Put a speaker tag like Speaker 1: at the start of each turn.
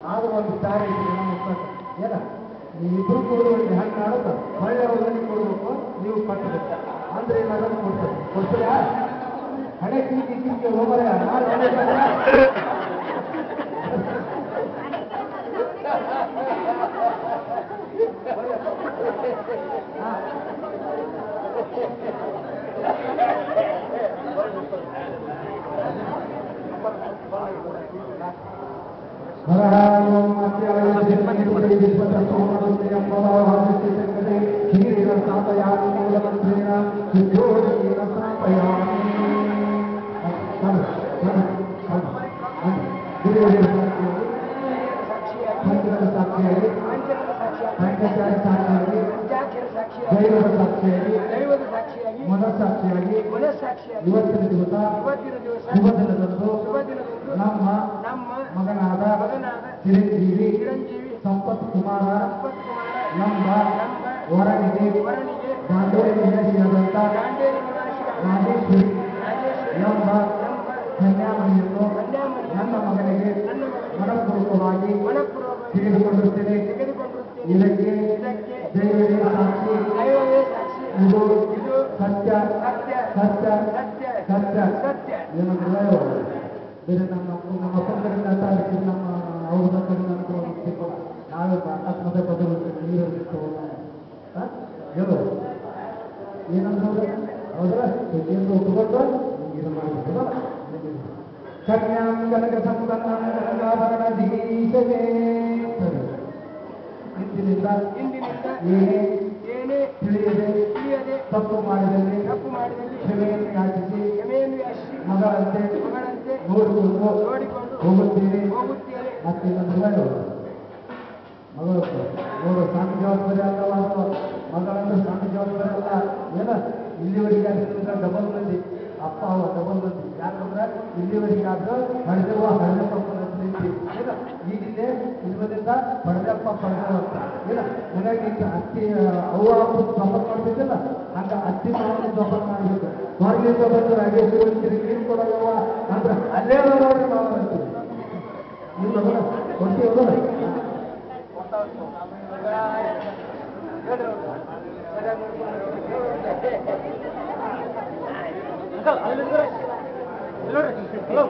Speaker 1: ಆದರೂ ಒಂದು ಸ್ಟಾರ್ ಐತಿ ನಮ್ಮ ಉತ್ಸಾಹ ಏನ ನೀವಿಬ್ಬರು ಕೊಡುವಲ್ಲಿ ಹಂಗೆ ಮಾಡೋದು ಒಳ್ಳೆ ಅವ್ರಿಗೆ ಕೊಡಬೇಕು ನೀವು ಕಟ್ಟಬೇಕು ಅಂದ್ರೆ ಏನಾದ್ರು ಕೊಡ್ತಾರೆ ಕೊಡ್ತೀರಾ ಹಳೆ ಕಿಂಗಿ ಹೋಮರ ಮನಸ್ಸಾಕ್ಷಿಯಾಗಿ ಇವತ್ತಿನ ದಿವಸ ಶುಭ ದಿನದಂದು ನಮ್ಮ ಮಗನಾದ ಚಿರಂಜೀವಿ ಸಂಪತ್ ಕುಮಾರ ನಮ್ಮ ವರನಿಗೆ ದಾಂಡೇಲಿ ನಿವಾಸಿಯಾದಂಥ ರಾಜೇಶ್ವರಿ ಎಂಬ ಕನ್ಯಾಮಣಿಯನ್ನು ನನ್ನ ಮಗನಿಗೆ ಮನಪೂರ್ವಕವಾಗಿ ತೆಗೆದುಕೊಂಡಿರುತ್ತೇನೆ. ಇದಕ್ಕೆ ದೈವವೇ ಸಾಕ್ಷಿ. ಇದು ಸತ್ಯ ಸತ್ಯ ಸತ್ಯ ಸತ್ಯ ಏನಂದ್ರೆ ಬೇರೆ ನಮ್ಮ ಅಪ್ಪಂದರಿಂದ ನಮ್ಮ ಅವ್ರ ಕಡೆಯಿಂದ ನಾವೇ ಅಕಸ್ಮಾತ್ ಬದಲು ನೀರು ಹೇಳು ಏನಂದ್ರೆ ಹೌದಾ ಎಂದು ಒಪ್ಪಿಕೊಂಡು ಇದು ಮಾಡಿದ್ರು ಕನ್ಯಾಂ ಕನಕ ಸಂಪನ್ನಂ ಕನಕಾಭರಣ ದೀಶವೇ. ಇಂದಿನಿಂದ ಏನೇ ತಿಳಿಯದೆ ತಪ್ಪು ಮಾಡಿದಲ್ಲಿ ಕ್ಷಮೆಯನ್ನು ಯಾಚಿಸಿ ಮಗಳಂತೆ ನೋಡಿಕೊಂಡು ಹೋಗುತ್ತೇನೆ. ಮತ್ತೆ ಮಗಳು ನೋಡು ಸಣ್ಣ ಜವಾಬ್ದಾರಿ ಅಲ್ಲವ ಮಗಳಂದ್ರೆ ಸಣ್ಣ ಜವಾಬ್ದಾರಿ ಅಲ್ಲ. ಏನ ಇಲ್ಲಿವರೆಗೆ ಡಬಲ್ ಮಂದಿ ಅಪ್ಪ ಅವ ಡಬಲ್ ಮಂದಿ ಯಾಕಂದ್ರೆ ಇಲ್ಲಿವರೆಗಾದ್ರೂ ಹಳೆದವ್ವ ಹಳೆದಪ್ಪ ನಿಂತಿ ಏನ ಈಗಿಂದೆ ಇಲ್ಲಿಂದ ಪಡೆದಪ್ಪ ಪಡೆದವ ಅಂತ ಏನ ಮನೆಯಾಗಿ ಅತ್ತಿ ಅವ್ವ ಅಪ್ಪ ಜೋಪಾನ ಮಾಡ್ತಿದ್ದಿಲ್ಲ ಹಂಗ ಅತ್ತಿ ಮಾವನ ಜೋಪಾನ ಮಾಡಬೇಕು. ಹೊರಗಿಂದ ಬಂದು ರಾಜೇಶ್ವರಿ ನೀರು ಕೊಡೋದವ ಅಂದ್ರೆ ಅಲ್ಲೇ ನೋಡ್ರಿ ನಾವು ಅಂತೀವಿ ನೀವು ಅದನ್ನ ಕೊಡ್ತೀವಲ್ಲ ಹಲೋ